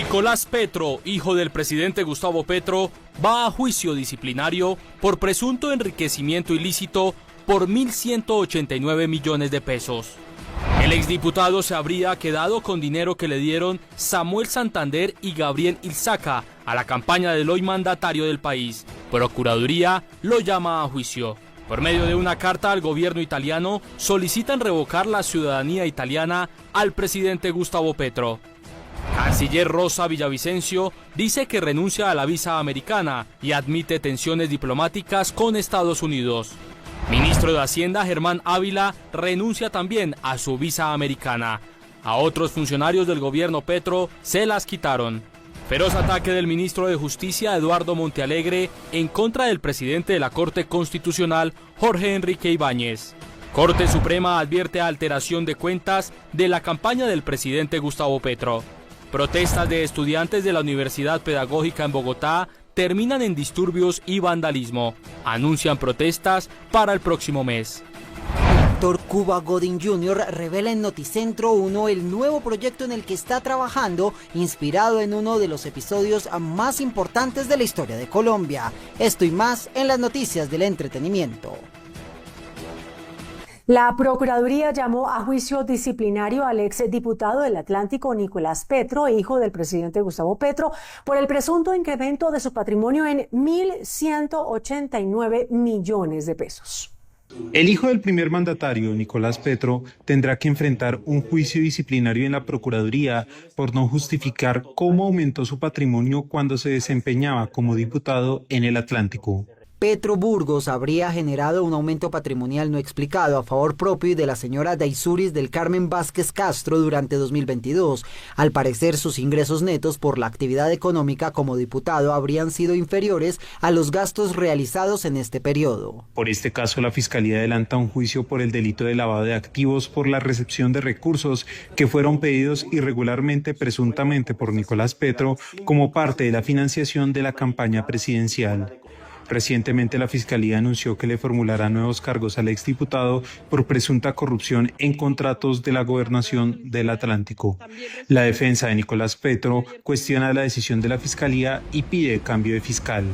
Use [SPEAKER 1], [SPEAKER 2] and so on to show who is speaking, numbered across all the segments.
[SPEAKER 1] Nicolás Petro, hijo del presidente Gustavo Petro, va a juicio disciplinario por presunto enriquecimiento ilícito por 1.189 millones de pesos. El exdiputado se habría quedado con dinero que le dieron Samuel Santander y Gabriel Ilzaca a la campaña del hoy mandatario del país. Procuraduría lo llama a juicio. Por medio de una carta al gobierno italiano, solicitan revocar la ciudadanía italiana al presidente Gustavo Petro. Canciller Rosa Villavicencio dice que renuncia a la visa americana y admite tensiones diplomáticas con Estados Unidos. Ministro de Hacienda Germán Ávila renuncia también a su visa americana. A otros funcionarios del gobierno Petro se las quitaron. Feroz ataque del ministro de Justicia Eduardo Montealegre en contra del presidente de la Corte Constitucional Jorge Enrique Ibáñez. Corte Suprema advierte alteración de cuentas de la campaña del presidente Gustavo Petro. Protestas de estudiantes de la Universidad Pedagógica en Bogotá terminan en disturbios y vandalismo. Anuncian protestas para el próximo mes.
[SPEAKER 2] Héctor Cuba Godin Jr. revela en Noticentro 1 el nuevo proyecto en el que está trabajando, inspirado en uno de los episodios más importantes de la historia de Colombia. Esto y más en las noticias del entretenimiento.
[SPEAKER 3] La Procuraduría llamó a juicio disciplinario al exdiputado del Atlántico Nicolás Petro, hijo del presidente Gustavo Petro, por el presunto incremento de su patrimonio en 1.189 millones de pesos.
[SPEAKER 4] El hijo del primer mandatario, Nicolás Petro, tendrá que enfrentar un juicio disciplinario en la Procuraduría por no justificar cómo aumentó su patrimonio cuando se desempeñaba como diputado en el Atlántico.
[SPEAKER 2] Petro Burgos habría generado un aumento patrimonial no explicado a favor propio y de la señora Daisuris del Carmen Vázquez Castro durante 2022. Al parecer, sus ingresos netos por la actividad económica como diputado habrían sido inferiores a los gastos realizados en este periodo.
[SPEAKER 4] Por este caso, la Fiscalía adelanta un juicio por el delito de lavado de activos por la recepción de recursos que fueron pedidos irregularmente presuntamente por Nicolás Petro como parte de la financiación de la campaña presidencial. Recientemente la Fiscalía anunció que le formulará nuevos cargos al exdiputado por presunta corrupción en contratos de la gobernación del Atlántico. La defensa de Nicolás Petro cuestiona la decisión de la Fiscalía y pide cambio de fiscal.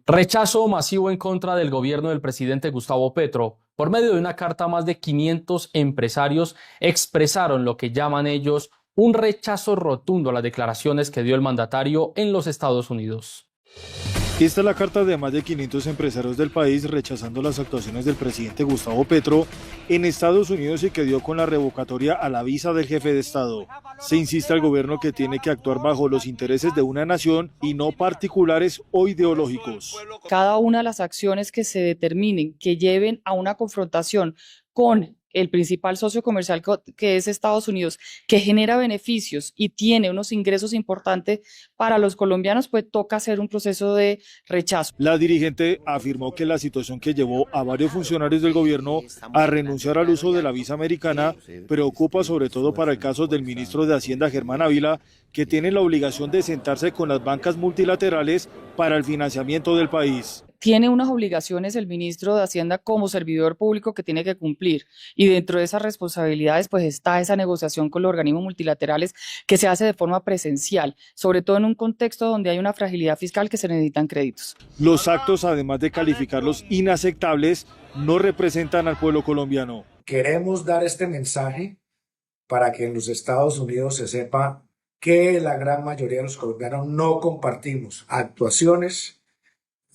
[SPEAKER 1] Rechazo masivo en contra del gobierno del presidente Gustavo Petro. Por medio de una carta, más de 500 empresarios expresaron lo que llaman ellos un rechazo rotundo a las declaraciones que dio el mandatario en los Estados Unidos.
[SPEAKER 5] Esta es la carta de más de 500 empresarios del país rechazando las actuaciones del presidente Gustavo Petro en Estados Unidos y que dio con la revocatoria a la visa del jefe de Estado. Se insiste al gobierno que tiene que actuar bajo los intereses de una nación y no particulares o ideológicos.
[SPEAKER 6] Cada una de las acciones que se determinen que lleven a una confrontación con el principal socio comercial que es Estados Unidos, que genera beneficios y tiene unos ingresos importantes para los colombianos, pues toca hacer un proceso de rechazo.
[SPEAKER 5] La dirigente afirmó que la situación que llevó a varios funcionarios del gobierno a renunciar al uso de la visa americana preocupa sobre todo para el caso del ministro de Hacienda Germán Ávila, que tiene la obligación de sentarse con las bancas multilaterales para el financiamiento del país.
[SPEAKER 6] Tiene unas obligaciones el ministro de Hacienda como servidor público que tiene que cumplir, y dentro de esas responsabilidades pues está esa negociación con los organismos multilaterales que se hace de forma presencial, sobre todo en un contexto donde hay una fragilidad fiscal que se necesitan créditos.
[SPEAKER 5] Los actos, además de calificarlos inaceptables, no representan al pueblo colombiano.
[SPEAKER 7] Queremos dar este mensaje para que en los Estados Unidos se sepa que la gran mayoría de los colombianos no compartimos actuaciones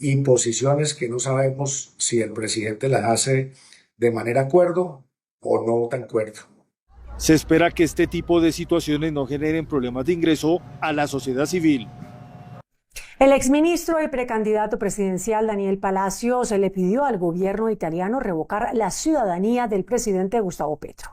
[SPEAKER 7] y posiciones que no sabemos si el presidente las hace de manera cuerdo o no tan cuerdo.
[SPEAKER 5] Se espera que este tipo de situaciones no generen problemas de ingreso a la sociedad civil.
[SPEAKER 3] El exministro y precandidato presidencial Daniel Palacio se le pidió al gobierno italiano revocar la ciudadanía del presidente Gustavo Petro.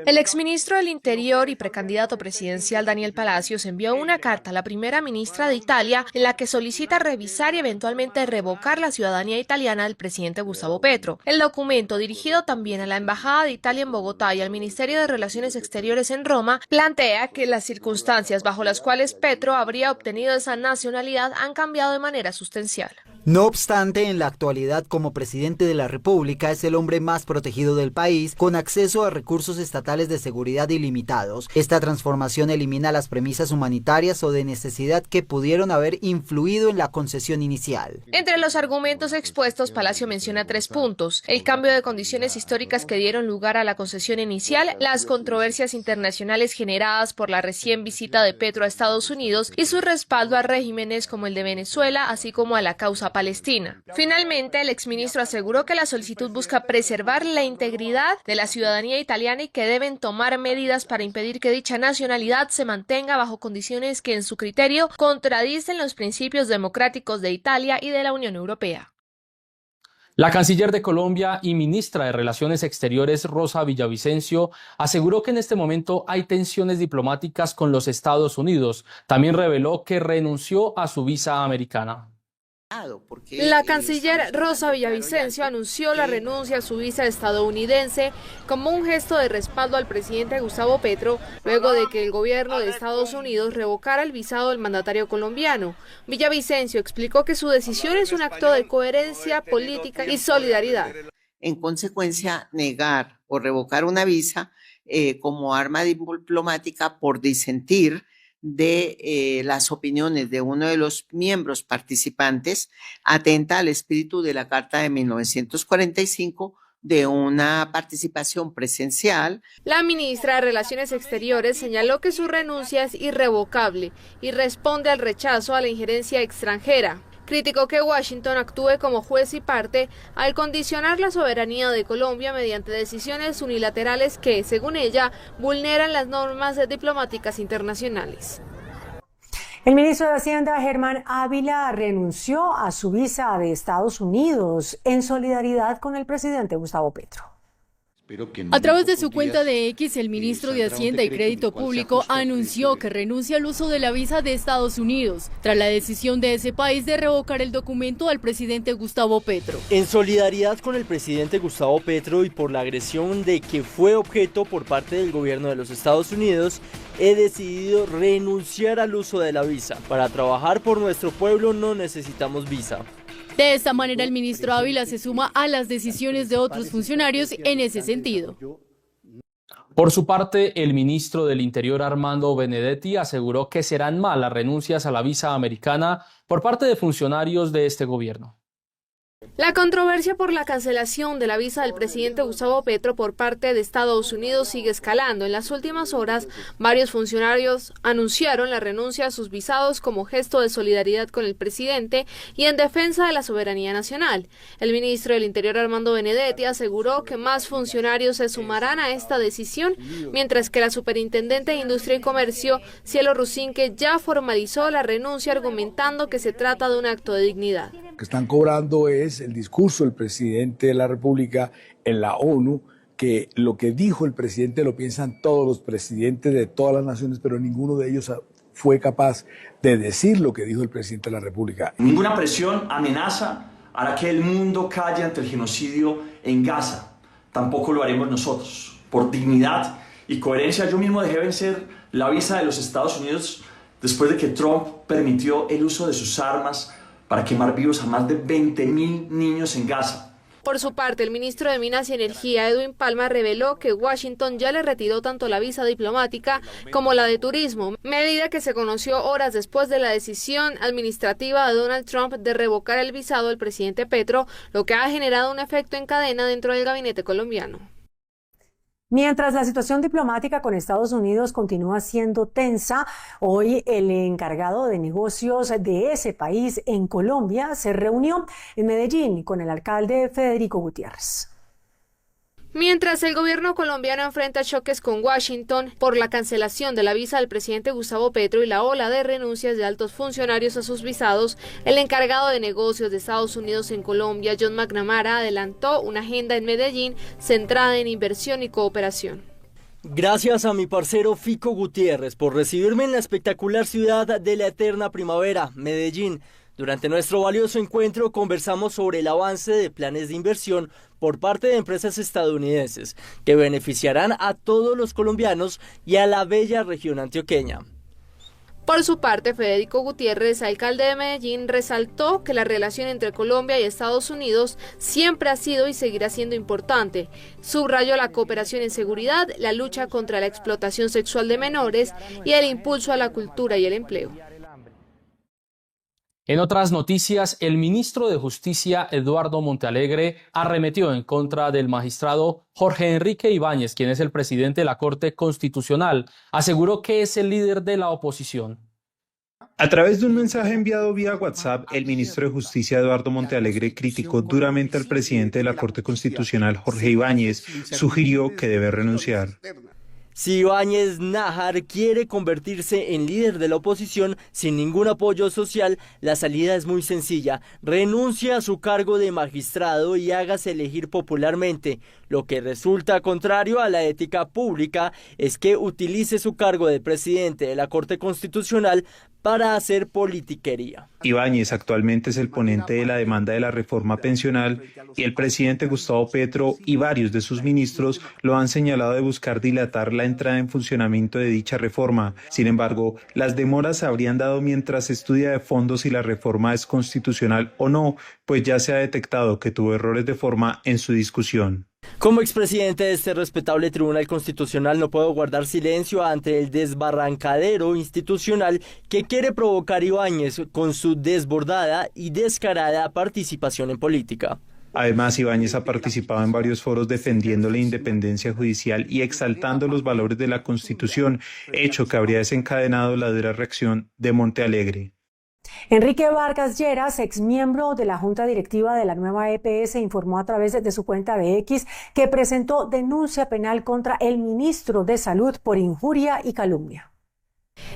[SPEAKER 8] El exministro del Interior y precandidato presidencial Daniel Palacios envió una carta a la primera ministra de Italia en la que solicita revisar y eventualmente revocar la ciudadanía italiana del presidente Gustavo Petro. El documento, dirigido también a la Embajada de Italia en Bogotá y al Ministerio de Relaciones Exteriores en Roma, plantea que las circunstancias bajo las cuales Petro habría obtenido esa nacionalidad han cambiado de manera sustancial.
[SPEAKER 2] No obstante, en la actualidad, como presidente de la República, es el hombre más protegido del país, con acceso a recursos estatales de seguridad ilimitados. Esta transformación elimina las premisas humanitarias o de necesidad que pudieron haber influido en la concesión inicial.
[SPEAKER 8] Entre los argumentos expuestos, Palacio menciona 3 puntos: el cambio de condiciones históricas que dieron lugar a la concesión inicial, las controversias internacionales generadas por la recién visita de Petro a Estados Unidos y su respaldo a regímenes como el de Venezuela, así como a la causa palestina. Finalmente, el exministro aseguró que la solicitud busca preservar la integridad de la ciudadanía italiana y que deben tomar medidas para impedir que dicha nacionalidad se mantenga bajo condiciones que, en su criterio, contradicen los principios democráticos de Italia y de la Unión Europea.
[SPEAKER 1] La canciller de Colombia y ministra de Relaciones Exteriores, Rosa Villavicencio, aseguró que en este momento hay tensiones diplomáticas con los Estados Unidos. También reveló que renunció a su visa americana.
[SPEAKER 8] La canciller Rosa Villavicencio anunció la renuncia a su visa estadounidense como un gesto de respaldo al presidente Gustavo Petro, luego de que el gobierno de Estados Unidos revocara el visado del mandatario colombiano. Villavicencio explicó que su decisión es un acto de coherencia política y solidaridad.
[SPEAKER 9] En consecuencia, negar o revocar una visa como arma diplomática por disentir de las opiniones de uno de los miembros participantes atenta al espíritu de la Carta de 1945 de una participación presencial.
[SPEAKER 8] La ministra de Relaciones Exteriores señaló que su renuncia es irrevocable y responde al rechazo a la injerencia extranjera. Criticó que Washington actúe como juez y parte al condicionar la soberanía de Colombia mediante decisiones unilaterales que, según ella, vulneran las normas diplomáticas internacionales.
[SPEAKER 3] El ministro de Hacienda, Germán Ávila, renunció a su visa de Estados Unidos en solidaridad con el presidente Gustavo Petro.
[SPEAKER 10] A través de su cuenta de X, el ministro de Hacienda y Crédito Público anunció que renuncia al uso de la visa de Estados Unidos, tras la decisión de ese país de revocar el documento al presidente Gustavo Petro.
[SPEAKER 11] En solidaridad con el presidente Gustavo Petro y por la agresión de que fue objeto por parte del gobierno de los Estados Unidos, he decidido renunciar al uso de la visa. Para trabajar por nuestro pueblo no necesitamos visa.
[SPEAKER 10] De esta manera, el ministro Ávila se suma a las decisiones de otros funcionarios en ese sentido.
[SPEAKER 1] Por su parte, el ministro del Interior, Armando Benedetti, aseguró que serán más las renuncias a la visa americana por parte de funcionarios de este gobierno.
[SPEAKER 8] La controversia por la cancelación de la visa del presidente Gustavo Petro por parte de Estados Unidos sigue escalando. En las últimas horas, varios funcionarios anunciaron la renuncia a sus visados como gesto de solidaridad con el presidente y en defensa de la soberanía nacional. El ministro del Interior, Armando Benedetti, aseguró que más funcionarios se sumarán a esta decisión, mientras que la superintendente de Industria y Comercio, Cielo Rusinque, ya formalizó la renuncia argumentando que se trata de un acto de dignidad.
[SPEAKER 12] Lo que están cobrando es el discurso del presidente de la República en la ONU, que lo que dijo el presidente lo piensan todos los presidentes de todas las naciones, pero ninguno de ellos fue capaz de decir lo que dijo el presidente de la República.
[SPEAKER 13] Ninguna presión, amenaza hará que el mundo calle ante el genocidio en Gaza. Tampoco lo haremos nosotros. Por dignidad y coherencia, yo mismo dejé vencer la visa de los Estados Unidos después de que Trump permitió el uso de sus armas para quemar vivos a más de 20.000 niños en Gaza.
[SPEAKER 8] Por su parte, el ministro de Minas y Energía, Edwin Palma, reveló que Washington ya le retiró tanto la visa diplomática como la de turismo, medida que se conoció horas después de la decisión administrativa de Donald Trump de revocar el visado al presidente Petro, lo que ha generado un efecto en cadena dentro del gabinete colombiano.
[SPEAKER 3] Mientras la situación diplomática con Estados Unidos continúa siendo tensa, hoy el encargado de negocios de ese país en Colombia se reunió en Medellín con el alcalde Federico Gutiérrez.
[SPEAKER 8] Mientras el gobierno colombiano enfrenta choques con Washington por la cancelación de la visa del presidente Gustavo Petro y la ola de renuncias de altos funcionarios a sus visados, el encargado de negocios de Estados Unidos en Colombia, John McNamara, adelantó una agenda en Medellín centrada en inversión y cooperación.
[SPEAKER 11] Gracias a mi parcero Fico Gutiérrez por recibirme en la espectacular ciudad de la eterna primavera, Medellín. Durante nuestro valioso encuentro conversamos sobre el avance de planes de inversión por parte de empresas estadounidenses que beneficiarán a todos los colombianos y a la bella región antioqueña.
[SPEAKER 8] Por su parte, Federico Gutiérrez, alcalde de Medellín, resaltó que la relación entre Colombia y Estados Unidos siempre ha sido y seguirá siendo importante. Subrayó la cooperación en seguridad, la lucha contra la explotación sexual de menores y el impulso a la cultura y el empleo.
[SPEAKER 1] En otras noticias, el ministro de Justicia, Eduardo Montealegre, arremetió en contra del magistrado Jorge Enrique Ibáñez, quien es el presidente de la Corte Constitucional. Aseguró que es el líder de la oposición.
[SPEAKER 4] A través de un mensaje enviado vía WhatsApp, el ministro de Justicia, Eduardo Montealegre, criticó duramente al presidente de la Corte Constitucional, Jorge Ibáñez. Sugirió que debe renunciar.
[SPEAKER 11] Si Ibáñez Nájar quiere convertirse en líder de la oposición sin ningún apoyo social, la salida es muy sencilla. Renuncia a su cargo de magistrado y hágase elegir popularmente. Lo que resulta contrario a la ética pública es que utilice su cargo de presidente de la Corte Constitucional para hacer politiquería.
[SPEAKER 4] Ibáñez actualmente es el ponente de la demanda de la reforma pensional y el presidente Gustavo Petro y varios de sus ministros lo han señalado de buscar dilatar la entrada en funcionamiento de dicha reforma. Sin embargo, las demoras se habrían dado mientras se estudia de fondo si la reforma es constitucional o no, pues ya se ha detectado que tuvo errores de forma en su discusión.
[SPEAKER 11] Como expresidente de este respetable Tribunal Constitucional no puedo guardar silencio ante el desbarrancadero institucional que quiere provocar Ibáñez con su desbordada y descarada participación en política.
[SPEAKER 4] Además, Ibáñez ha participado en varios foros defendiendo la independencia judicial y exaltando los valores de la Constitución, hecho que habría desencadenado la dura reacción de Montealegre.
[SPEAKER 3] Enrique Vargas Lleras, exmiembro de la Junta Directiva de la nueva EPS, informó a través de su cuenta de X que presentó denuncia penal contra el ministro de Salud por injuria y calumnia.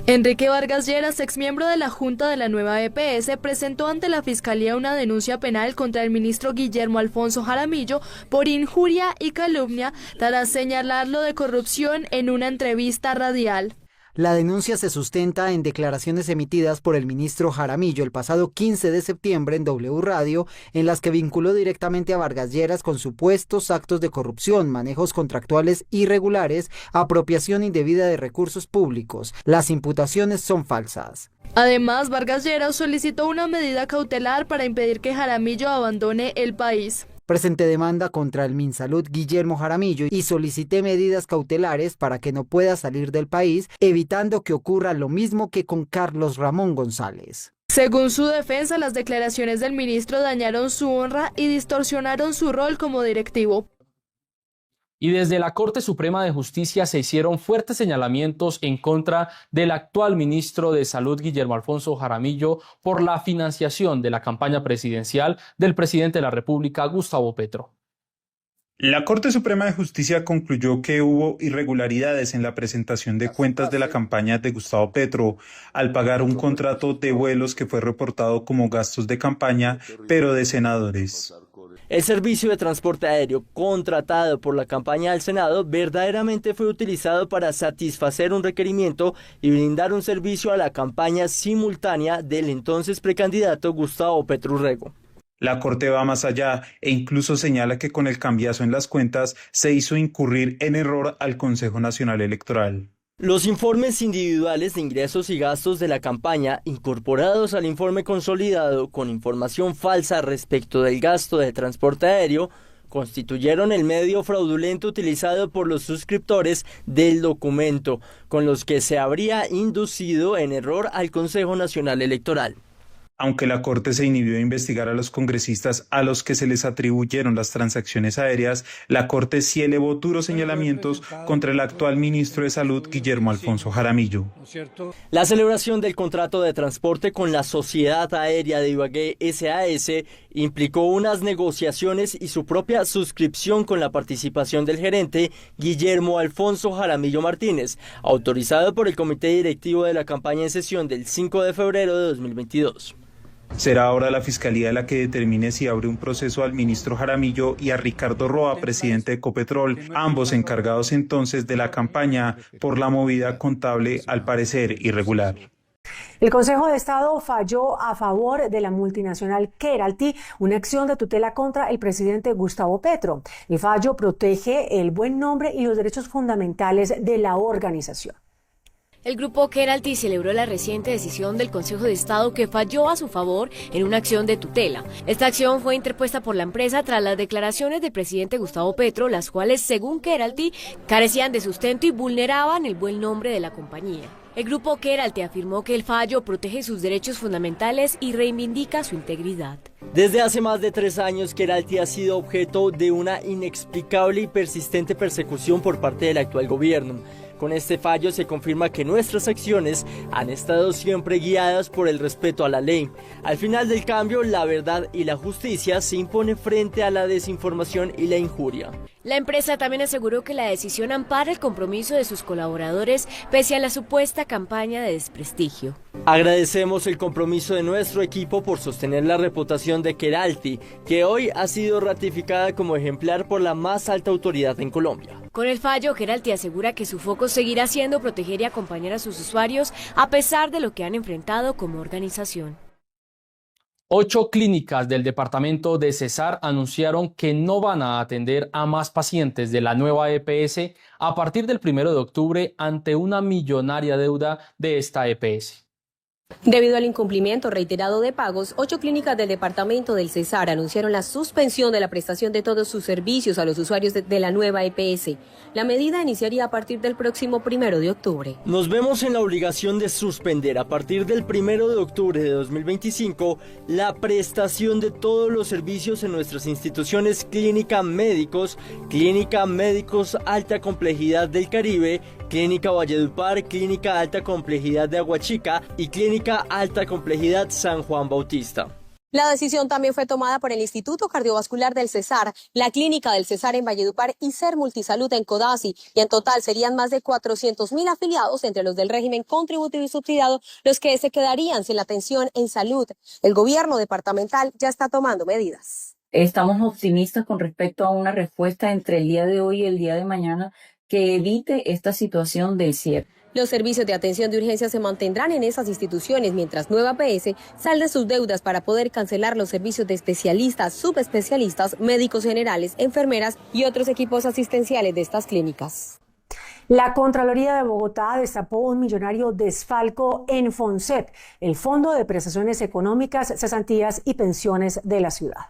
[SPEAKER 10] Enrique Vargas Lleras, exmiembro de la Junta de la nueva EPS, presentó ante la Fiscalía una denuncia penal contra el ministro Guillermo Alfonso Jaramillo por injuria y calumnia tras señalarlo de corrupción en una entrevista radial.
[SPEAKER 2] La denuncia se sustenta en declaraciones emitidas por el ministro Jaramillo el pasado 15 de septiembre en W Radio, en las que vinculó directamente a Vargas Lleras con supuestos actos de corrupción, manejos contractuales irregulares, apropiación indebida de recursos públicos. Las imputaciones son falsas.
[SPEAKER 10] Además, Vargas Lleras solicitó una medida cautelar para impedir que Jaramillo abandone el país.
[SPEAKER 2] Presenté demanda contra el Minsalud Guillermo Jaramillo y solicité medidas cautelares para que no pueda salir del país, evitando que ocurra lo mismo que con Carlos Ramón González.
[SPEAKER 10] Según su defensa, las declaraciones del ministro dañaron su honra y distorsionaron su rol como directivo.
[SPEAKER 1] Y desde la Corte Suprema de Justicia se hicieron fuertes señalamientos en contra del actual ministro de Salud, Guillermo Alfonso Jaramillo, por la financiación de la campaña presidencial del presidente de la República, Gustavo Petro.
[SPEAKER 4] La Corte Suprema de Justicia concluyó que hubo irregularidades en la presentación de cuentas de la campaña de Gustavo Petro al pagar un contrato de vuelos que fue reportado como gastos de campaña, pero de senadores.
[SPEAKER 11] El servicio de transporte aéreo contratado por la campaña del Senado verdaderamente fue utilizado para satisfacer un requerimiento y brindar un servicio a la campaña simultánea del entonces precandidato Gustavo Petro Urrego.
[SPEAKER 4] La Corte va más allá e incluso señala que con el cambiazo en las cuentas se hizo incurrir en error al Consejo Nacional Electoral.
[SPEAKER 11] Los informes individuales de ingresos y gastos de la campaña, incorporados al informe consolidado con información falsa respecto del gasto de transporte aéreo, constituyeron el medio fraudulento utilizado por los suscriptores del documento, con los que se habría inducido en error al Consejo Nacional Electoral.
[SPEAKER 4] Aunque la Corte se inhibió de investigar a los congresistas a los que se les atribuyeron las transacciones aéreas, la Corte sí elevó duros señalamientos contra el actual ministro de Salud, Guillermo Alfonso Jaramillo.
[SPEAKER 11] La celebración del contrato de transporte con la Sociedad Aérea de Ibagué SAS implicó unas negociaciones y su propia suscripción con la participación del gerente Guillermo Alfonso Jaramillo Martínez, autorizado por el Comité Directivo de la campaña en sesión del 5 de febrero de 2022.
[SPEAKER 4] Será ahora la Fiscalía la que determine si abre un proceso al ministro Jaramillo y a Ricardo Roa, presidente de Ecopetrol, ambos encargados entonces de la campaña por la movida contable al parecer irregular.
[SPEAKER 3] El Consejo de Estado falló a favor de la multinacional Keralty, una acción de tutela contra el presidente Gustavo Petro. El fallo protege el buen nombre y los derechos fundamentales de la organización.
[SPEAKER 14] El grupo Keralty celebró la reciente decisión del Consejo de Estado que falló a su favor en una acción de tutela. Esta acción fue interpuesta por la empresa tras las declaraciones del presidente Gustavo Petro, las cuales, según Keralty, carecían de sustento y vulneraban el buen nombre de la compañía. El grupo Keralty afirmó que el fallo protege sus derechos fundamentales y reivindica su integridad.
[SPEAKER 11] Desde hace más de 3 años, Keralty ha sido objeto de una inexplicable y persistente persecución por parte del actual gobierno. Con este fallo se confirma que nuestras acciones han estado siempre guiadas por el respeto a la ley. Al final del cambio, la verdad y la justicia se imponen frente a la desinformación y la injuria.
[SPEAKER 14] La empresa también aseguró que la decisión ampara el compromiso de sus colaboradores pese a la supuesta campaña de desprestigio.
[SPEAKER 11] Agradecemos el compromiso de nuestro equipo por sostener la reputación de Keralty, que hoy ha sido ratificada como ejemplar por la más alta autoridad en Colombia.
[SPEAKER 14] Con el fallo, Keralty asegura que su foco seguirá siendo proteger y acompañar a sus usuarios a pesar de lo que han enfrentado como organización.
[SPEAKER 1] 8 clínicas del departamento de Cesar anunciaron que no van a atender a más pacientes de la nueva EPS a partir del 1 de octubre ante una millonaria deuda de esta EPS.
[SPEAKER 15] Debido al incumplimiento reiterado de pagos, 8 clínicas del departamento del Cesar anunciaron la suspensión de la prestación de todos sus servicios a los usuarios de la nueva EPS. La medida iniciaría a partir del próximo 1 de octubre.
[SPEAKER 11] Nos vemos en la obligación de suspender a partir del 1 de octubre de 2025 la prestación de todos los servicios en nuestras instituciones Clínica Médicos Alta Complejidad del Caribe, Clínica Valledupar, Clínica Alta Complejidad de Aguachica y Clínica Alta Complejidad San Juan Bautista.
[SPEAKER 15] La decisión también fue tomada por el Instituto Cardiovascular del Cesar, la Clínica del Cesar en Valledupar y Ser Multisalud en Codazzi, y en total serían más de 400.000 afiliados entre los del régimen contributivo y subsidiado los que se quedarían sin la atención en salud. El gobierno departamental ya está tomando medidas.
[SPEAKER 16] Estamos optimistas con respecto a una respuesta entre el día de hoy y el día de mañana que evite esta situación del cierre.
[SPEAKER 15] Los servicios de atención de urgencia se mantendrán en esas instituciones mientras Nueva PS salde sus deudas para poder cancelar los servicios de especialistas, subespecialistas, médicos generales, enfermeras y otros equipos asistenciales de estas clínicas.
[SPEAKER 3] La Contraloría de Bogotá destapó un millonario desfalco en FONCEP, el Fondo de Prestaciones Económicas, Cesantías y Pensiones de la ciudad.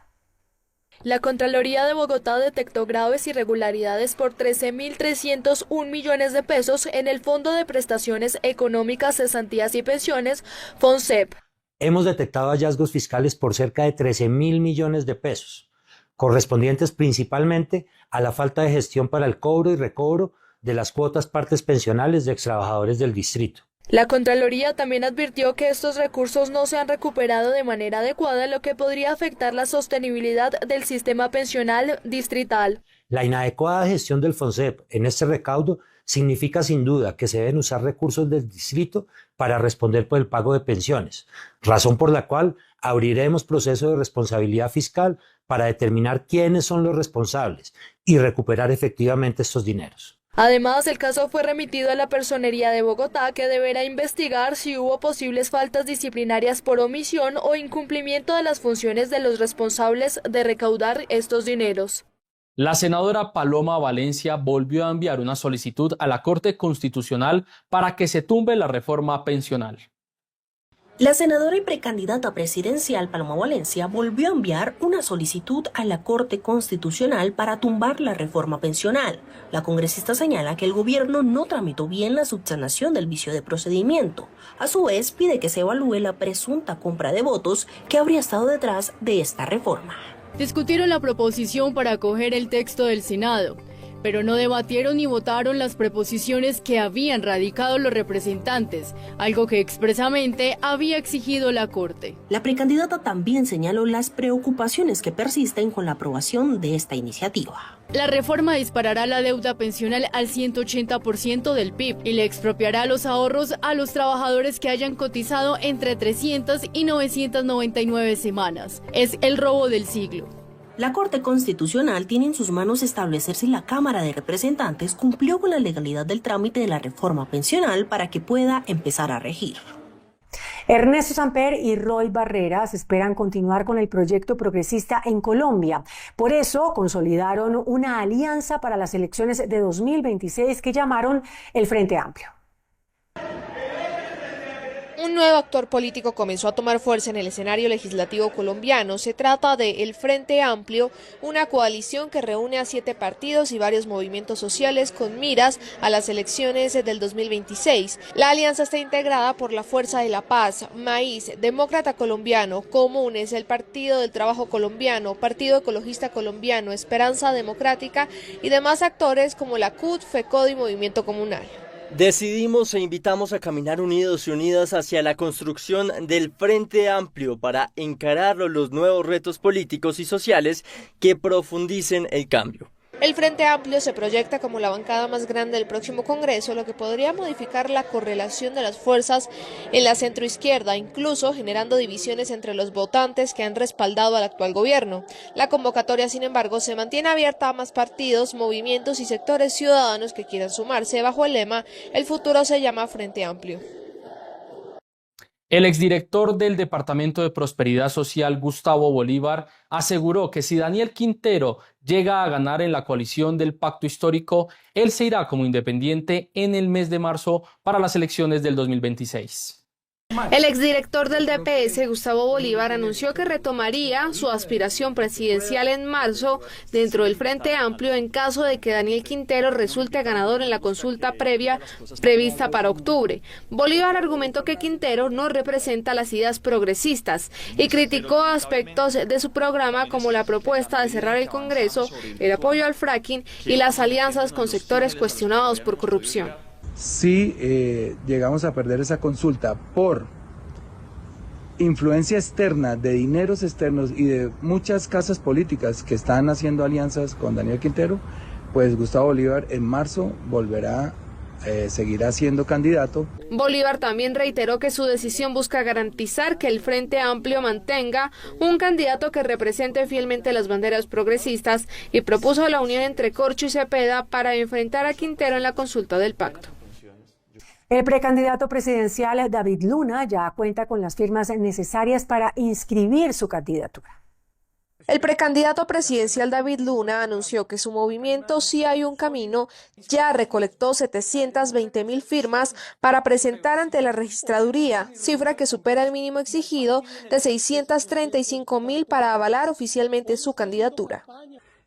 [SPEAKER 17] La Contraloría de Bogotá detectó graves irregularidades por 13.301 millones de pesos en el Fondo de Prestaciones Económicas, Cesantías y Pensiones, FONCEP.
[SPEAKER 18] Hemos detectado hallazgos fiscales por cerca de 13.000 millones de pesos, correspondientes principalmente a la falta de gestión para el cobro y recobro de las cuotas partes pensionales de extrabajadores del distrito.
[SPEAKER 17] La Contraloría también advirtió que estos recursos no se han recuperado de manera adecuada, lo que podría afectar la sostenibilidad del sistema pensional distrital.
[SPEAKER 18] La inadecuada gestión del FONCEP en este recaudo significa sin duda que se deben usar recursos del distrito para responder por el pago de pensiones, razón por la cual abriremos proceso de responsabilidad fiscal para determinar quiénes son los responsables y recuperar efectivamente estos dineros.
[SPEAKER 17] Además, el caso fue remitido a la Personería de Bogotá, que deberá investigar si hubo posibles faltas disciplinarias por omisión o incumplimiento de las funciones de los responsables de recaudar estos dineros.
[SPEAKER 1] La senadora Paloma Valencia volvió a enviar una solicitud a la Corte Constitucional para que se tumbe la reforma pensional.
[SPEAKER 19] La senadora y precandidata presidencial Paloma Valencia volvió a enviar una solicitud a la Corte Constitucional para tumbar la reforma pensional. La congresista señala que el gobierno no tramitó bien la subsanación del vicio de procedimiento. A su vez, pide que se evalúe la presunta compra de votos que habría estado detrás de esta reforma.
[SPEAKER 10] Discutieron la proposición para acoger el texto del Senado, pero no debatieron ni votaron las preposiciones que habían radicado los representantes, algo que expresamente había exigido la Corte.
[SPEAKER 19] La precandidata también señaló las preocupaciones que persisten con la aprobación de esta iniciativa.
[SPEAKER 10] La reforma disparará la deuda pensional al 180% del PIB y le expropiará los ahorros a los trabajadores que hayan cotizado entre 300 y 999 semanas. Es el robo del siglo.
[SPEAKER 19] La Corte Constitucional tiene en sus manos establecer si la Cámara de Representantes cumplió con la legalidad del trámite de la reforma pensional para que pueda empezar a regir.
[SPEAKER 3] Ernesto Samper y Roy Barreras esperan continuar con el proyecto progresista en Colombia. Por eso consolidaron una alianza para las elecciones de 2026 que llamaron el Frente Amplio.
[SPEAKER 8] Un nuevo actor político comenzó a tomar fuerza en el escenario legislativo colombiano. Se trata de El Frente Amplio, una coalición que reúne a 7 partidos y varios movimientos sociales con miras a las elecciones del 2026. La alianza está integrada por la Fuerza de la Paz, Maíz, Demócrata Colombiano, Comunes, el Partido del Trabajo Colombiano, Partido Ecologista Colombiano, Esperanza Democrática y demás actores como la CUT, FECODE y Movimiento Comunal.
[SPEAKER 11] Decidimos e invitamos a caminar unidos y unidas hacia la construcción del Frente Amplio para encarar los nuevos retos políticos y sociales que profundicen el cambio.
[SPEAKER 8] El Frente Amplio se proyecta como la bancada más grande del próximo Congreso, lo que podría modificar la correlación de las fuerzas en la centroizquierda, incluso generando divisiones entre los votantes que han respaldado al actual gobierno. La convocatoria, sin embargo, se mantiene abierta a más partidos, movimientos y sectores ciudadanos que quieran sumarse bajo el lema "El futuro se llama Frente Amplio".
[SPEAKER 1] El exdirector del Departamento de Prosperidad Social, Gustavo Bolívar, aseguró que si Daniel Quintero llega a ganar en la coalición del Pacto Histórico, él se irá como independiente en el mes de marzo para las elecciones del 2026.
[SPEAKER 8] El exdirector del DPS, Gustavo Bolívar, anunció que retomaría su aspiración presidencial en marzo dentro del Frente Amplio en caso de que Daniel Quintero resulte ganador en la consulta previa prevista para octubre. Bolívar argumentó que Quintero no representa las ideas progresistas y criticó aspectos de su programa como la propuesta de cerrar el Congreso, el apoyo al fracking y las alianzas con sectores cuestionados por corrupción.
[SPEAKER 20] Si llegamos a perder esa consulta por influencia externa, de dineros externos y de muchas casas políticas que están haciendo alianzas con Daniel Quintero, pues Gustavo Bolívar en marzo volverá, seguirá siendo candidato.
[SPEAKER 8] Bolívar también reiteró que su decisión busca garantizar que el Frente Amplio mantenga un candidato que represente fielmente las banderas progresistas y propuso la unión entre Corcho y Cepeda para enfrentar a Quintero en la consulta del pacto.
[SPEAKER 3] El precandidato presidencial David Luna ya cuenta con las firmas necesarias para inscribir su candidatura.
[SPEAKER 8] El precandidato presidencial David Luna anunció que su movimiento Sí Hay un Camino ya recolectó 720.000 firmas para presentar ante la registraduría, cifra que supera el mínimo exigido de 635.000 para avalar oficialmente su candidatura.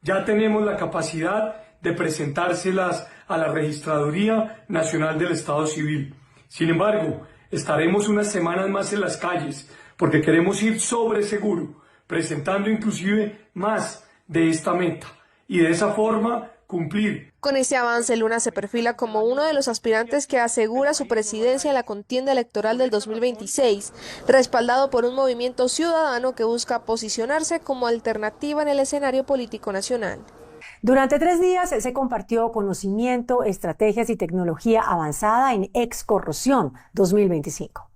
[SPEAKER 21] Ya tenemos la capacidad de presentárselas a la Registraduría Nacional del Estado Civil. Sin embargo, estaremos unas semanas más en las calles porque queremos ir sobre seguro, presentando inclusive más de esta meta y de esa forma cumplir.
[SPEAKER 8] Con este avance, Luna se perfila como uno de los aspirantes que asegura su presidencia en la contienda electoral del 2026, respaldado por un movimiento ciudadano que busca posicionarse como alternativa en el escenario político nacional.
[SPEAKER 3] Durante 3 días se compartió conocimiento, estrategias y tecnología avanzada en Excorrosión 2025.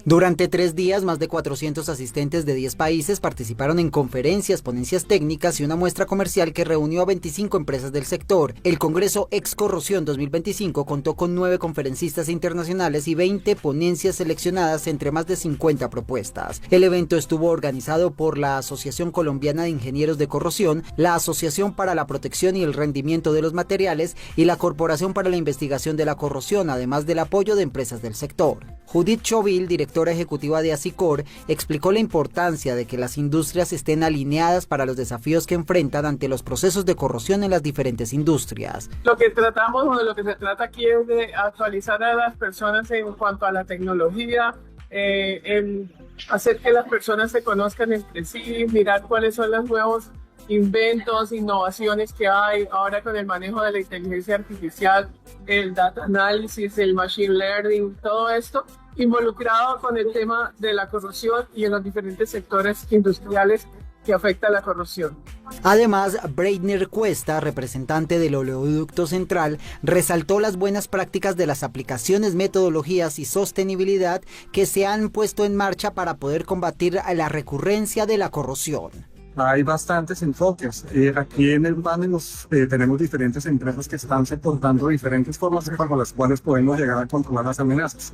[SPEAKER 2] Durante 3 días, más de 400 asistentes de 10 países participaron en conferencias, ponencias técnicas y una muestra comercial que reunió a 25 empresas del sector. El Congreso Excorrosión 2025 contó con 9 conferencistas internacionales y 20 ponencias seleccionadas entre más de 50 propuestas. El evento estuvo organizado por la Asociación Colombiana de Ingenieros de Corrosión, la Asociación para la Protección y el Rendimiento de los Materiales y la Corporación para la Investigación de la Corrosión, además del apoyo de empresas del sector. Judith Chauville, directora ejecutiva de ASICOR, explicó la importancia de que las industrias estén alineadas para los desafíos que enfrentan ante los procesos de corrosión en las diferentes industrias.
[SPEAKER 22] Lo que tratamos o de lo que se trata aquí es de actualizar a las personas en cuanto a la tecnología, en hacer que las personas se conozcan entre sí, mirar cuáles son los nuevos inventos, innovaciones que hay ahora con el manejo de la inteligencia artificial, el data análisis, el machine learning, todo esto involucrado con el tema de la corrosión y en los diferentes sectores industriales que afecta la corrosión.
[SPEAKER 2] Además, Breitner Cuesta, representante del oleoducto central, resaltó las buenas prácticas de las aplicaciones, metodologías y sostenibilidad que se han puesto en marcha para poder combatir la recurrencia de la corrosión.
[SPEAKER 23] Hay bastantes enfoques. Aquí en el panel tenemos diferentes empresas que están soportando diferentes formas con las cuales podemos llegar a controlar las amenazas.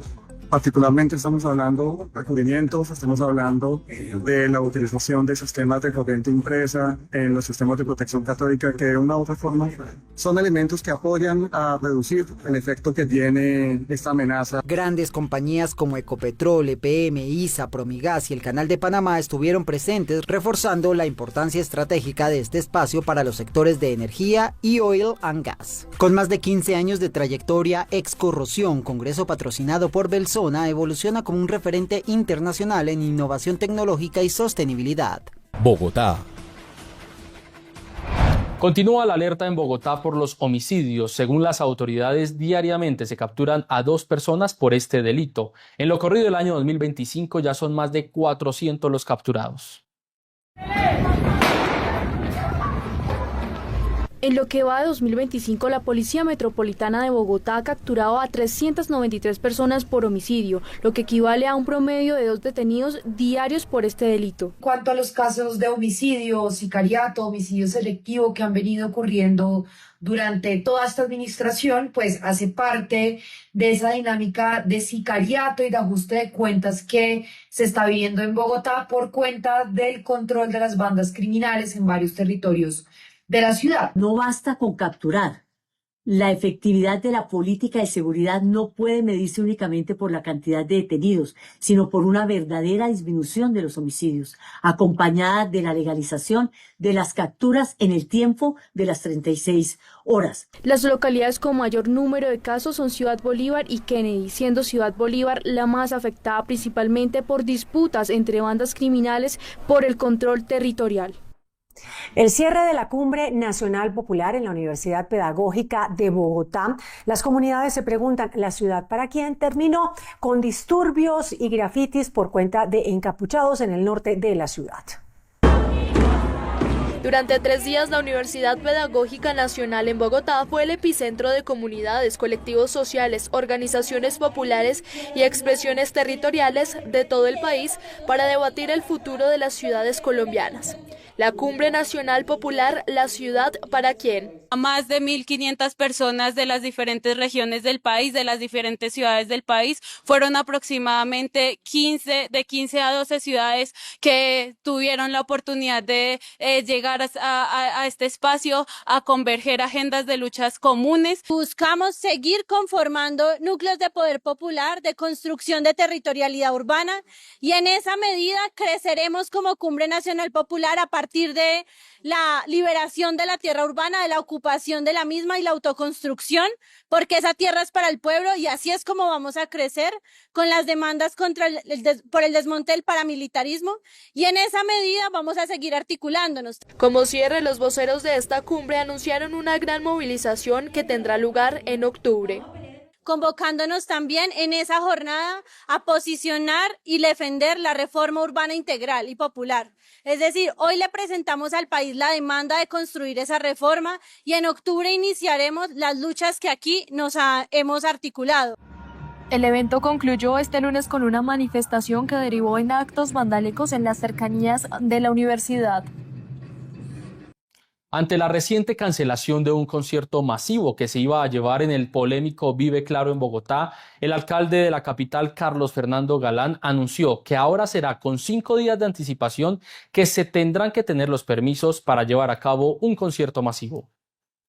[SPEAKER 23] Particularmente estamos hablando de recubrimientos, estamos hablando de la utilización de sistemas de corriente impresa en los sistemas de protección catódica, que de una u otra forma son elementos que apoyan a reducir el efecto que tiene esta amenaza.
[SPEAKER 2] Grandes compañías como Ecopetrol, EPM, ISA, Promigas y el Canal de Panamá estuvieron presentes, reforzando la importancia estratégica de este espacio para los sectores de energía y oil and gas. Con más de 15 años de trayectoria, Excorrosión, congreso patrocinado por Belzona, evoluciona como un referente internacional en innovación tecnológica y sostenibilidad.
[SPEAKER 1] Bogotá. Continúa la alerta en Bogotá por los homicidios. Según las autoridades, diariamente se capturan a 2 personas por este delito. En lo corrido del año 2025 ya son más de 400 los capturados.
[SPEAKER 10] En lo que va de 2025, la Policía Metropolitana de Bogotá ha capturado a 393 personas por homicidio, lo que equivale a un promedio de 2 detenidos diarios por este delito.
[SPEAKER 5] Cuanto a los casos de homicidio, sicariato, homicidio selectivo que han venido ocurriendo durante toda esta administración, pues hace parte de esa dinámica de sicariato y de ajuste de cuentas que se está viviendo en Bogotá por cuenta del control de las bandas criminales en varios territorios de la ciudad.
[SPEAKER 6] No basta con capturar. La efectividad de la política de seguridad no puede medirse únicamente por la cantidad de detenidos, sino por una verdadera disminución de los homicidios, acompañada de la legalización de las capturas en el tiempo de las 36 horas.
[SPEAKER 10] Las localidades con mayor número de casos son Ciudad Bolívar y Kennedy, siendo Ciudad Bolívar la más afectada principalmente por disputas entre bandas criminales por el control territorial.
[SPEAKER 3] El cierre de la Cumbre Nacional Popular en la Universidad Pedagógica de Bogotá. Las comunidades se preguntan, ¿la ciudad para quién? Terminó con disturbios y grafitis por cuenta de encapuchados en el norte de la ciudad.
[SPEAKER 17] Durante 3 días, la Universidad Pedagógica Nacional en Bogotá fue el epicentro de comunidades, colectivos sociales, organizaciones populares y expresiones territoriales de todo el país para debatir el futuro de las ciudades colombianas. La Cumbre Nacional Popular, ¿la ciudad para quién?
[SPEAKER 7] Más de 1.500 personas de las diferentes regiones del país, de las diferentes ciudades del país, fueron aproximadamente 15 a 12 ciudades que tuvieron la oportunidad de llegar a este espacio a converger agendas de luchas comunes.
[SPEAKER 24] Buscamos seguir conformando núcleos de poder popular, de construcción de territorialidad urbana, y en esa medida creceremos como Cumbre Nacional Popular a partir de la liberación de la tierra urbana, de la ocupación de la misma y la autoconstrucción, porque esa tierra es para el pueblo y así es como vamos a crecer con las demandas por el desmonte del paramilitarismo, y en esa medida vamos a seguir articulándonos.
[SPEAKER 17] Como cierre, los voceros de esta cumbre anunciaron una gran movilización que tendrá lugar en octubre.
[SPEAKER 24] Convocándonos también en esa jornada a posicionar y defender la reforma urbana integral y popular. Es decir, hoy le presentamos al país la demanda de construir esa reforma y en octubre iniciaremos las luchas que aquí hemos articulado.
[SPEAKER 17] El evento concluyó este lunes con una manifestación que derivó en actos vandálicos en las cercanías de la universidad.
[SPEAKER 1] Ante la reciente cancelación de un concierto masivo que se iba a llevar en el polémico Vive Claro en Bogotá, el alcalde de la capital, Carlos Fernando Galán, anunció que ahora será con 5 días de anticipación que se tendrán que tener los permisos para llevar a cabo un concierto masivo.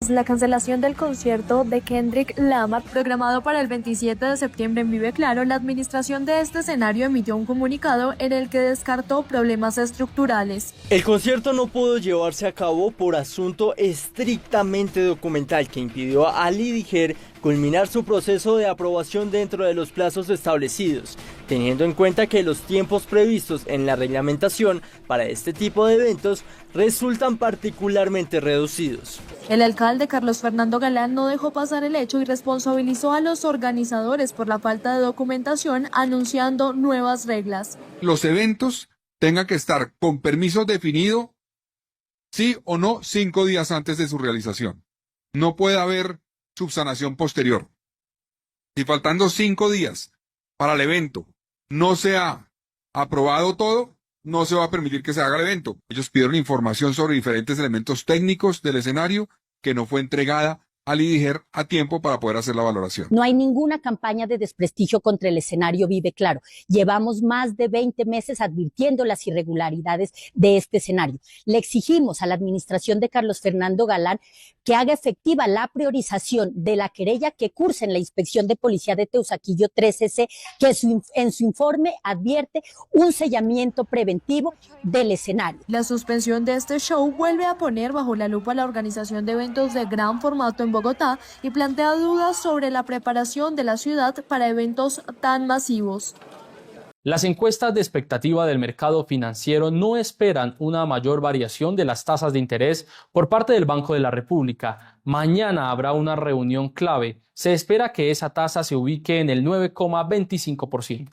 [SPEAKER 17] La cancelación del concierto de Kendrick Lamar, programado para el 27 de septiembre en Vive Claro, la administración de este escenario emitió un comunicado en el que descartó problemas estructurales.
[SPEAKER 11] El concierto no pudo llevarse a cabo por asunto estrictamente documental que impidió a Lidiger culminar su proceso de aprobación dentro de los plazos establecidos, teniendo en cuenta que los tiempos previstos en la reglamentación para este tipo de eventos resultan particularmente reducidos.
[SPEAKER 17] El alcalde Carlos Fernando Galán no dejó pasar el hecho y responsabilizó a los organizadores por la falta de documentación, anunciando nuevas reglas.
[SPEAKER 25] Los eventos tengan que estar con permiso definido, sí o no, 5 días antes de su realización. No puede haber subsanación posterior. Si faltando 5 días para el evento no se ha aprobado todo, no se va a permitir que se haga el evento. Ellos pidieron información sobre diferentes elementos técnicos del escenario que no fue entregada al IDIGER a tiempo para poder hacer la valoración.
[SPEAKER 4] No hay ninguna campaña de desprestigio contra el escenario Vive Claro. Llevamos más de 20 meses advirtiendo las irregularidades de este escenario. Le exigimos a la administración de Carlos Fernando Galán que haga efectiva la priorización de la querella que cursa en la Inspección de Policía de Teusaquillo 13C, que en su informe advierte un sellamiento preventivo del escenario.
[SPEAKER 17] La suspensión de este show vuelve a poner bajo la lupa la organización de eventos de gran formato en Bogotá y plantea dudas sobre la preparación de la ciudad para eventos tan masivos.
[SPEAKER 1] Las encuestas de expectativa del mercado financiero no esperan una mayor variación de las tasas de interés por parte del Banco de la República. Mañana habrá una reunión clave. Se espera que esa tasa se ubique en el 9,25%.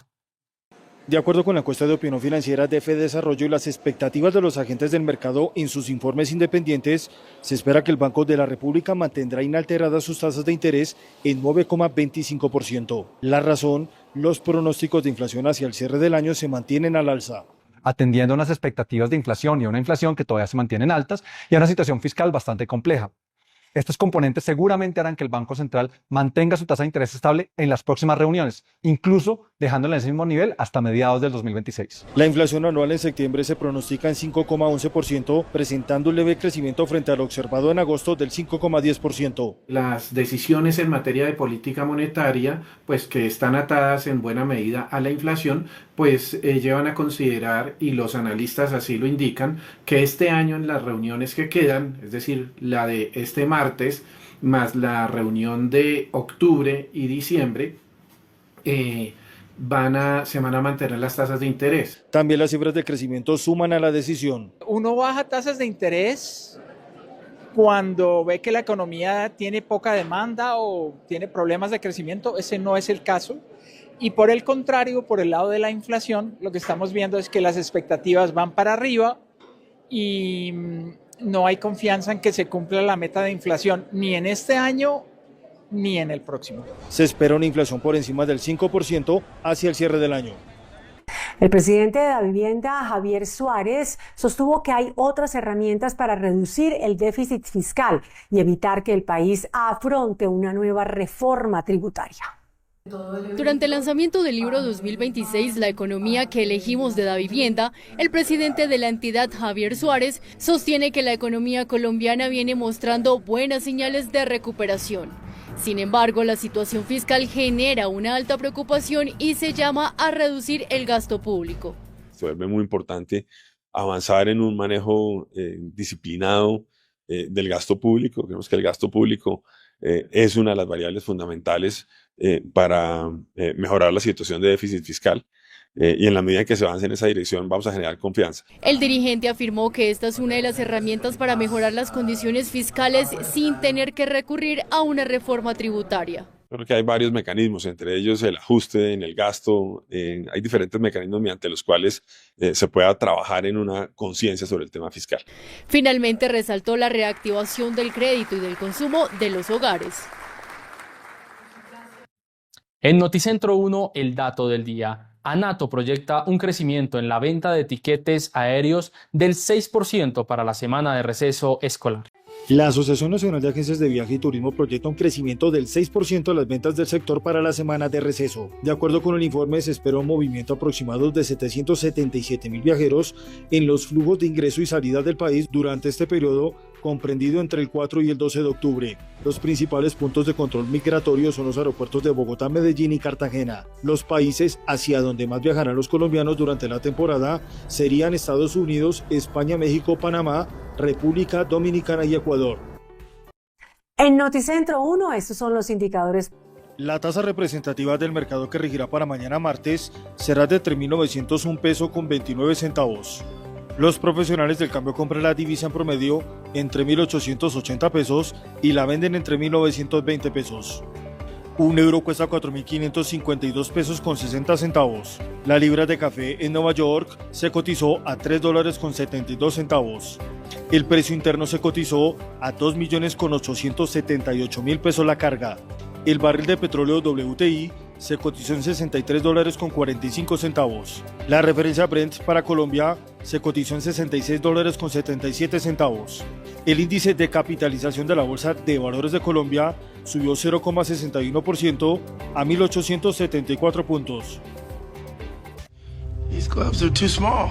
[SPEAKER 9] De acuerdo con la encuesta de opinión financiera de Fedesarrollo y las expectativas de los agentes del mercado en sus informes independientes, se espera que el Banco de la República mantendrá inalteradas sus tasas de interés en 9,25%. La razón, los pronósticos de inflación hacia el cierre del año se mantienen al alza.
[SPEAKER 12] Atendiendo a unas expectativas de inflación y a una inflación que todavía se mantienen altas y a una situación fiscal bastante compleja. Estos componentes seguramente harán que el Banco Central mantenga su tasa de interés estable en las próximas reuniones, incluso dejándola en ese mismo nivel hasta mediados del 2026.
[SPEAKER 9] La inflación anual en septiembre se pronostica en 5,11%, presentando un leve crecimiento frente al observado en agosto del 5,10%.
[SPEAKER 13] Las decisiones en materia de política monetaria, pues que están atadas en buena medida a la inflación, pues llevan a considerar, y los analistas así lo indican, que este año en las reuniones que quedan, es decir, la de este martes, más la reunión de octubre y diciembre, se van a mantener las tasas de interés.
[SPEAKER 9] También las cifras de crecimiento suman a la decisión.
[SPEAKER 14] Uno baja tasas de interés cuando ve que la economía tiene poca demanda o tiene problemas de crecimiento. Ese no es el caso. Y por el contrario, por el lado de la inflación, lo que estamos viendo es que las expectativas van para arriba y no hay confianza en que se cumpla la meta de inflación ni en este año ni en el próximo.
[SPEAKER 9] Se espera una inflación por encima del 5% hacia el cierre del año.
[SPEAKER 3] El presidente de la Vivienda, Javier Suárez, sostuvo que hay otras herramientas para reducir el déficit fiscal y evitar que el país afronte una nueva reforma tributaria.
[SPEAKER 10] Durante el lanzamiento del libro 2026, La economía que elegimos de Davivienda, el presidente de la entidad, Javier Suárez, sostiene que la economía colombiana viene mostrando buenas señales de recuperación. Sin embargo, la situación fiscal genera una alta preocupación y se llama a reducir el gasto público.
[SPEAKER 26] Se vuelve muy importante avanzar en un manejo disciplinado del gasto público. Creemos que el gasto público es una de las variables fundamentales para mejorar la situación de déficit fiscal y en la medida en que se avance en esa dirección vamos a generar confianza.
[SPEAKER 10] El dirigente afirmó que esta es una de las herramientas para mejorar las condiciones fiscales sin tener que recurrir a una reforma tributaria.
[SPEAKER 26] Creo que hay varios mecanismos, entre ellos el ajuste en el gasto, hay diferentes mecanismos mediante los cuales se pueda trabajar en una conciencia sobre el tema fiscal.
[SPEAKER 10] Finalmente resaltó la reactivación del crédito y del consumo de los hogares.
[SPEAKER 1] En Noticentro 1, el dato del día. ANATO proyecta un crecimiento en la venta de tiquetes aéreos del 6% para la semana de receso escolar.
[SPEAKER 9] La Asociación Nacional de Agencias de Viaje y Turismo proyecta un crecimiento del 6% de las ventas del sector para la semana de receso. De acuerdo con el informe, se espera un movimiento aproximado de 777.000 viajeros en los flujos de ingreso y salida del país durante este periodo, comprendido entre el 4 y el 12 de octubre. Los principales puntos de control migratorio son los aeropuertos de Bogotá, Medellín y Cartagena. Los países hacia donde más viajarán los colombianos durante la temporada serían Estados Unidos, España, México, Panamá, República Dominicana y Ecuador.
[SPEAKER 3] En Noticentro 1, estos son los indicadores.
[SPEAKER 9] La tasa representativa del mercado que regirá para mañana martes será de 3.901 pesos con 29 centavos. Los profesionales del cambio compran la divisa en promedio entre 1.880 pesos y la venden entre 1.920 pesos. Un euro cuesta 4.552 pesos con 60 centavos. La libra de café en Nueva York se cotizó a $3 con 72 centavos. El precio interno se cotizó a 2.878.000 pesos la carga. El barril de petróleo WTI se cotizó en $63 con 45 centavos. La referencia Brent para Colombia se cotizó en $66 con 77 centavos. El índice de capitalización de la Bolsa de Valores de Colombia subió 0,61% a 1.874 puntos.
[SPEAKER 15] These gloves are too small.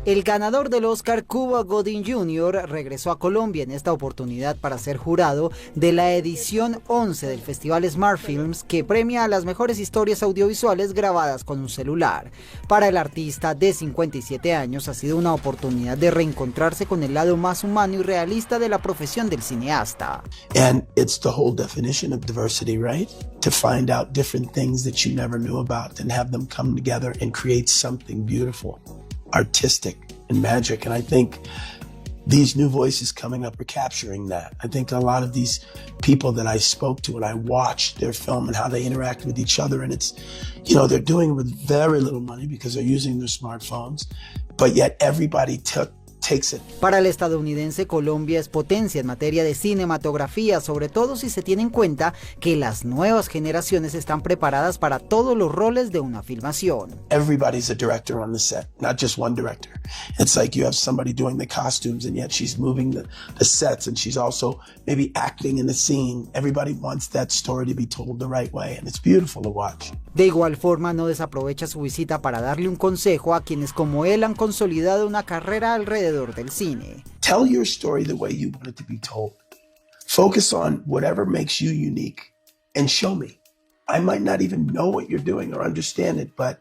[SPEAKER 2] El ganador del Oscar, Cuba Gooding Jr., regresó a Colombia en esta oportunidad para ser jurado de la edición 11 del Festival Smart Films, que premia a las mejores historias audiovisuales grabadas con un celular. Para el artista de 57 años ha sido una oportunidad de reencontrarse con el lado más humano y realista de la profesión del cineasta.
[SPEAKER 15] And it's the whole definition of diversity, right? To find out different things that you never knew about and have them come together and create something beautiful, artistic and magic. And I think these new voices coming up are capturing that. I think a lot of these people that I spoke to and I watched their film and how they interact with each other, and it's, you know, they're doing it with very little money because they're using their smartphones, but yet everybody takes it.
[SPEAKER 2] Para el estadounidense, Colombia es potencia en materia de cinematografía, sobre todo si se tiene en cuenta que las nuevas generaciones están preparadas para todos los roles de una filmación.
[SPEAKER 15] Everybody's a director on the set, not just one director. It's like you have somebody doing the costumes and yet she's moving the sets and she's also maybe acting in the scene. Everybody wants that story to be told the right way and it's beautiful to watch.
[SPEAKER 2] De igual forma, no desaprovecha su visita para darle un consejo a quienes como él han consolidado una carrera alrededor del cine.
[SPEAKER 15] Tell your story the way you want it to be told. Focus on whatever makes you unique and show me. I might not even know what you're doing or understand it, but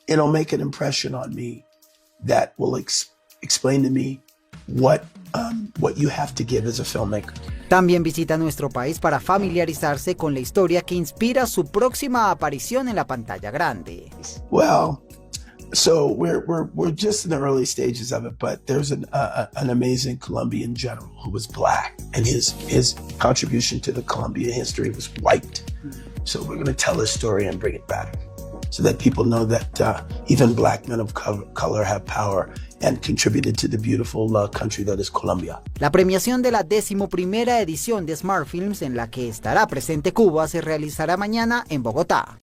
[SPEAKER 15] it'll make an impression on me that will explain to me what you have to give as a filmmaker.
[SPEAKER 2] También visita nuestro país para familiarizarse con la historia que inspira su próxima aparición en la pantalla grande.
[SPEAKER 15] Well, so we're just in the early stages of it, but there's an amazing Colombian general who was black, and his contribution to the Colombian history was white. So we're going to tell his story and bring it back, so that people know that even black men of color have power and contributed to the beautiful country that is Colombia.
[SPEAKER 2] La premiación de la 11ª edición de Smart Films, en la que estará presente Cuba, se realizará mañana en Bogotá.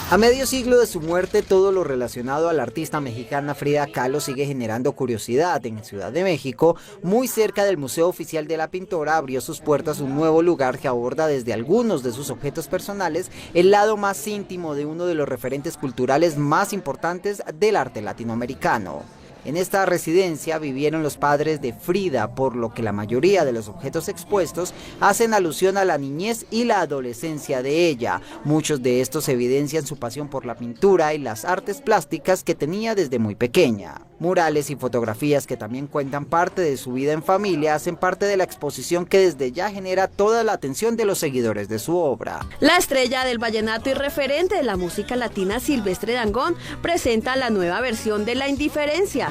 [SPEAKER 2] A medio siglo de su muerte, todo lo relacionado a la artista mexicana Frida Kahlo sigue generando curiosidad. En Ciudad de México, muy cerca del Museo Oficial de la Pintora, abrió sus puertas un nuevo lugar que aborda desde algunos de sus objetos personales el lado más íntimo de uno de los referentes culturales más importantes del arte latinoamericano. En esta residencia vivieron los padres de Frida, por lo que la mayoría de los objetos expuestos hacen alusión a la niñez y la adolescencia de ella. Muchos de estos evidencian su pasión por la pintura y las artes plásticas que tenía desde muy pequeña. Murales y fotografías que también cuentan parte de su vida en familia hacen parte de la exposición que desde ya genera toda la atención de los seguidores de su obra.
[SPEAKER 16] La estrella del vallenato y referente de la música latina, Silvestre Dangond, presenta la nueva versión de La Indiferencia.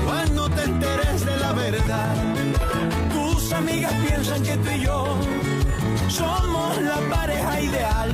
[SPEAKER 18] Cuando te enteres de la verdad, tus amigas piensan que tú y yo somos la pareja ideal.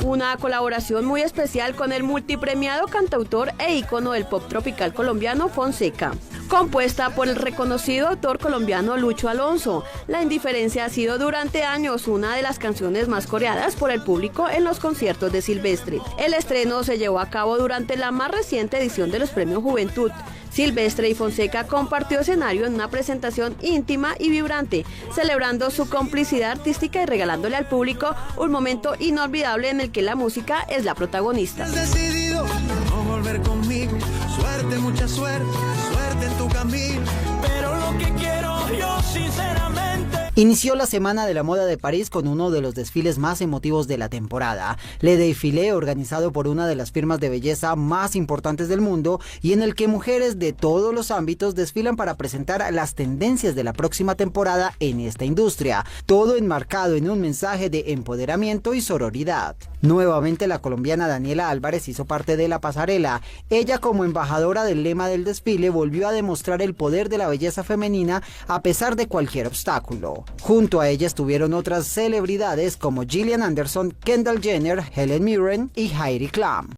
[SPEAKER 16] Una colaboración muy especial con el multipremiado cantautor e ícono del pop tropical colombiano Fonseca. Compuesta por el reconocido autor colombiano Lucho Alonso, La Indiferencia ha sido durante años una de las canciones más coreadas por el público en los conciertos de Silvestre. El estreno se llevó a cabo durante la más reciente edición de los Premios Juventud. Silvestre y Fonseca compartió escenario en una presentación íntima y vibrante, celebrando su complicidad artística y regalándole al público un momento inolvidable en el que la música es la protagonista.
[SPEAKER 18] Has decidido no volver conmigo, suerte, mucha suerte, suerte en tu camino, pero lo que quiero yo sinceramente...
[SPEAKER 2] Inició la Semana de la Moda de París con uno de los desfiles más emotivos de la temporada, Le Défilé, organizado por una de las firmas de belleza más importantes del mundo y en el que mujeres de todos los ámbitos desfilan para presentar las tendencias de la próxima temporada en esta industria, todo enmarcado en un mensaje de empoderamiento y sororidad. Nuevamente la colombiana Daniela Álvarez hizo parte de la pasarela. Ella, como embajadora del lema del desfile, volvió a demostrar el poder de la belleza femenina a pesar de cualquier obstáculo. Junto a ella estuvieron otras celebridades como Gillian Anderson, Kendall Jenner, Helen Mirren y Heidi Klum.